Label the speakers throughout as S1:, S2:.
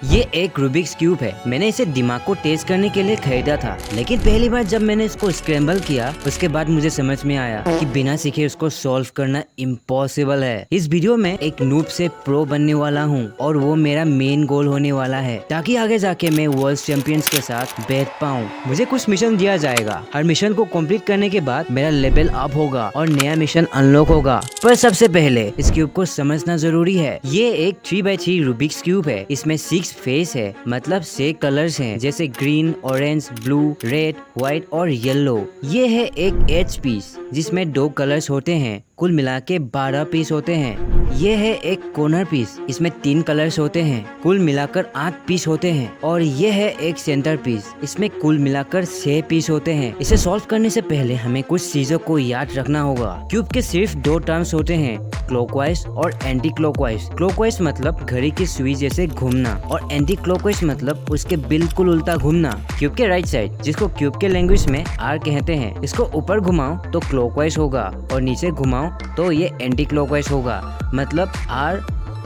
S1: ये एक Rubik's cube है। मैंने इसे दिमाग को टेस्ट करने के लिए खरीदा था, लेकिन पहली बार जब मैंने इसको स्क्रैम्बल किया उसके बाद मुझे समझ में आया कि बिना सीखे उसको सॉल्व करना इम्पॉसिबल है। इस वीडियो में एक नूब से प्रो बनने वाला हूँ और वो मेरा मेन गोल होने वाला है, ताकि आगे जाके मैं वर्ल्ड चैंपियंस के साथ बैठ पाऊँ। मुझे कुछ मिशन दिया जाएगा, हर मिशन को कंप्लीट करने के बाद मेरा लेवल अप होगा और नया मिशन अनलॉक होगा। पर सबसे पहले इस क्यूब को समझना जरूरी है। ये एक 3x3 रूबिक्स क्यूब है। इसमें 6 फेस है, मतलब 6 कलर्स हैं, जैसे green, orange, blue, red, white और येलो। ये है एक एज पीस जिसमें 2 कलर्स होते हैं। कुल मिला के 12 पीस होते हैं। ये है एक कॉर्नर पीस, इसमें 3 कलर्स होते हैं। कुल मिलाकर 8 पीस होते हैं। और ये है एक सेंटर पीस, इसमें कुल मिलाकर 6 पीस होते हैं। इसे सॉल्व करने से पहले हमें कुछ चीजों को याद रखना होगा। क्यूब के सिर्फ 2 टर्म्स होते हैं, क्लॉकवाइज और एंटी क्लॉकवाइज। क्लॉकवाइज मतलब घड़ी की सुई जैसे घूमना और एंटी क्लॉकवाइज मतलब उसके बिल्कुल उल्टा घूमना। क्यूब के राइट साइड, जिसको क्यूब के लैंग्वेज में आर कहते हैं, इसको ऊपर घुमाओ तो क्लॉकवाइज होगा और नीचे घुमाओ तो ये एंटी क्लॉकवाइज होगा, मतलब आर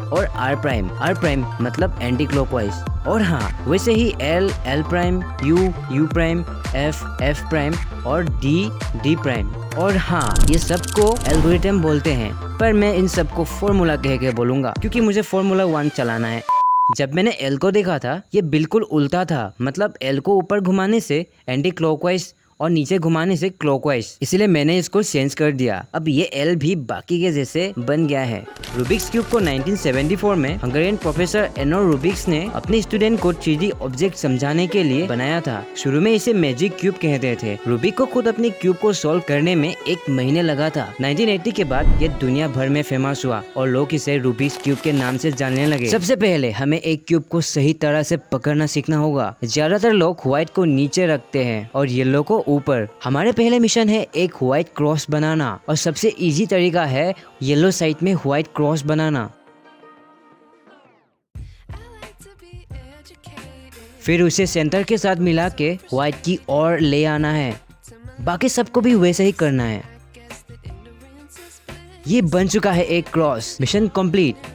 S1: और आर प्राइम मतलब एंटी क्लॉकवाइज। और हाँ, वैसे ही L prime, U prime, F prime और डी प्राइम। और हाँ, ये सबको एल्गोरिथम बोलते हैं, पर मैं इन सबको फॉर्मूला कह के बोलूंगा क्योंकि मुझे फॉर्मूला 1 चलाना है। जब मैंने एल को देखा था, ये बिल्कुल उल्टा था, मतलब एल को ऊपर घुमाने से एंटी क्लॉकवाइज और नीचे घुमाने से क्लॉकवाइज, इसलिए मैंने इसको चेंज कर दिया। अब ये एल भी बाकी के जैसे बन गया है। रूबिक्स क्यूब को 1974 में हंगेरियन प्रोफेसर एनो रूबिक्स ने अपने स्टूडेंट को 3D ऑब्जेक्ट समझाने के लिए बनाया था। शुरू में इसे मैजिक क्यूब कहते थे। रूबिक को खुद अपने क्यूब को सॉल्व करने में 1 महीने लगा था। 1980 के बाद ये दुनिया भर में फेमस हुआ और लोग इसे रूबिक्स क्यूब के नाम से जानने लगे। सबसे पहले हमें एक क्यूब को सही तरह से पकड़ना सीखना होगा। ज्यादातर लोग व्हाइट को नीचे रखते हैं और येलो को ऊपर। हमारे पहले मिशन है एक व्हाइट क्रॉस बनाना और सबसे इजी तरीका है येलो साइड में व्हाइट क्रॉस बनाना। फिर उसे सेंटर के साथ मिला के व्हाइट की ओर ले आना है। बाकी सबको भी वैसे ही करना है। ये बन चुका है एक cross. Mission complete.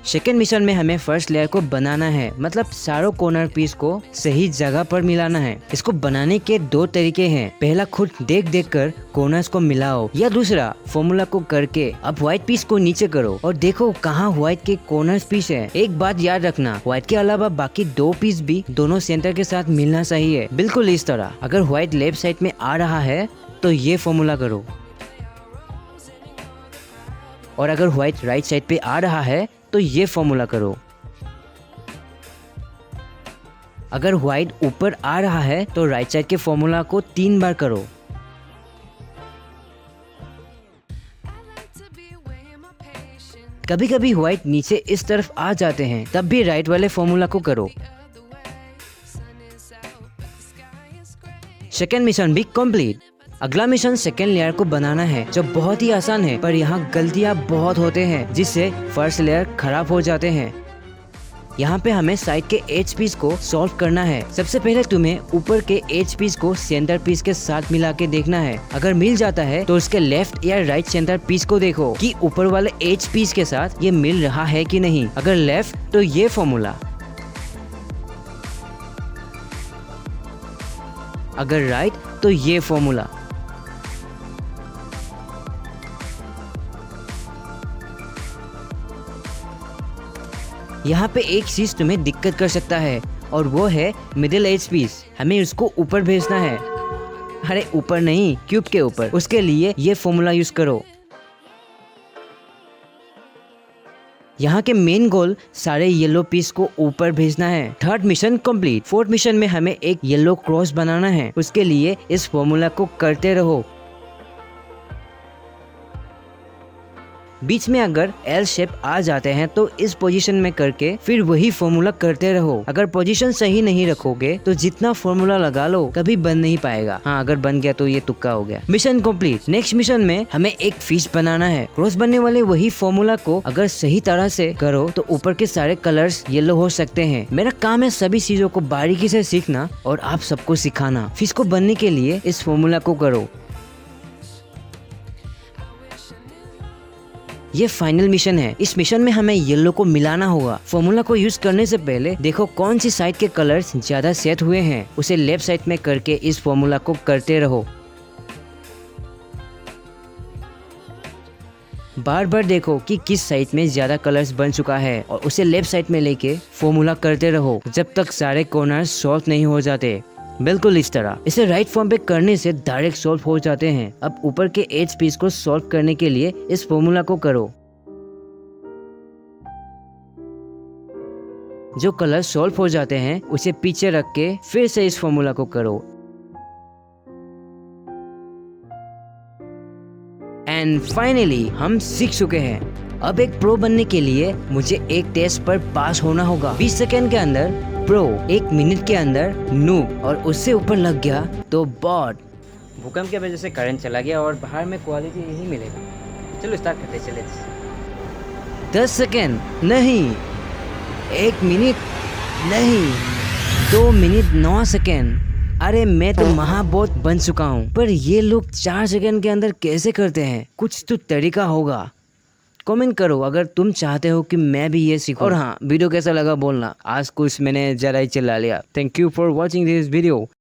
S1: Second mission में हमें फर्स्ट लेयर को बनाना है, मतलब सारों कॉर्नर पीस को सही जगह पर मिलाना है। इसको बनाने के 2 तरीके हैं। पहला, खुद देख कर कॉर्नर्स को मिलाओ, या दूसरा, फॉर्मूला को करके। अब व्हाइट पीस को नीचे करो और देखो कहाँ व्हाइट के कॉर्नर्स पीस है। एक बात याद रखना, व्हाइट के अलावा बाकी 2 पीस भी दोनों सेंटर के साथ मिलना चाहिए, बिल्कुल इस तरह। अगर व्हाइट लेफ्ट साइड में आ रहा है तो ये फॉर्मूला करो, और अगर व्हाइट राइट साइड पे आ रहा है तो ये फॉर्मूला करो। अगर व्हाइट ऊपर आ रहा है तो राइट साइड के फॉर्मूला को 3 बार करो। कभी कभी व्हाइट नीचे इस तरफ आ जाते हैं, तब भी राइट वाले फॉर्मूला को करो। सेकेंड मिशन भी कंप्लीट। अगला मिशन सेकेंड लेयर को बनाना है, जो बहुत ही आसान है, पर यहाँ गलतियाँ बहुत होते हैं जिससे फर्स्ट लेयर खराब हो जाते हैं। यहाँ पे हमें साइड के एज पीस को सॉल्व करना है। सबसे पहले तुम्हें ऊपर के एज पीस को सेंटर पीस के साथ मिला के देखना है। अगर मिल जाता है तो उसके लेफ्ट या राइट सेंटर पीस को देखो कि ऊपर वाले एज पीस के साथ ये मिल रहा है कि नहीं। अगर लेफ्ट तो ये फॉर्मूला, अगर राइट तो ये फॉर्मूला। यहाँ पे एक चीज तुम्हें दिक्कत कर सकता है और वो है मिडिल एज पीस। हमें उसको ऊपर भेजना है। अरे ऊपर नहीं, क्यूब के ऊपर। उसके लिए ये फॉर्मूला यूज करो। यहाँ के मेन गोल सारे येलो पीस को ऊपर भेजना है। Third mission complete. Fourth mission में हमें एक येलो क्रॉस बनाना है। उसके लिए इस फॉर्मूला को करते रहो। बीच में अगर एल शेप आ जाते हैं तो इस पोजीशन में करके फिर वही फॉर्मूला करते रहो। अगर पोजीशन सही नहीं रखोगे तो जितना फॉर्मूला लगा लो कभी बन नहीं पाएगा। हाँ, अगर बन गया तो ये तुक्का हो गया। Mission complete. नेक्स्ट मिशन में हमें एक फिश बनाना है। क्रॉस बनने वाले वही फॉर्मूला को अगर सही तरह से करो तो ऊपर के सारे कलर्स येलो हो सकते हैं। मेरा काम है सभी चीजों को बारीकी से सीखना और आप सबको सिखाना। फिश को बनने के लिए इस फॉर्मूला को करो। ये फाइनल मिशन है। इस मिशन में हमें येलो को मिलाना होगा। फॉर्मूला को यूज करने से पहले देखो कौन सी साइड के कलर्स ज्यादा सेट हुए हैं, उसे लेफ्ट साइड में करके इस फॉर्मूला को करते रहो। बार बार देखो कि किस साइड में ज्यादा कलर्स बन चुका है और उसे लेफ्ट साइड में लेके फॉर्मूला करते रहो जब तक सारे कॉर्नर्स सॉल्व नहीं हो जाते। बिल्कुल इस तरह। इसे राइट फॉर्म पे करने से डायरेक्ट सॉल्व हो जाते हैं। अब ऊपर के एज पीस को सॉल्व करने के लिए इस फॉर्मूला को करो। जो कलर सॉल्व हो जाते हैं उसे पीछे रख के फिर से इस फॉर्मूला को करो। एंड फाइनली हम सीख चुके हैं। अब एक प्रो बनने के लिए मुझे एक टेस्ट पर पास होना होगा। 20 सेकंड के अंदर प्रो, 1 मिनट के अंदर नूब और उससे ऊपर लग गया तो बॉट। भूकंप की वजह से करंट चला गया और बाहर में क्वालिटी यही मिलेगा। चलो स्टार्ट करते चले। 10 सेकंड नहीं, 1 मिनट नहीं, 2 मिनट 9 सेकंड। अरे मैं तो महाबोट बन चुका हूँ, पर ये लोग 4 सेकंड के अंदर कैसे करते हैं? कुछ तो तरीका होगा। कमेंट करो अगर तुम चाहते हो कि मैं भी ये सीखूं। और हाँ, वीडियो कैसा लगा बोलना। आज कुछ मैंने जरा ही चिल्ला लिया। Thank you for watching this video.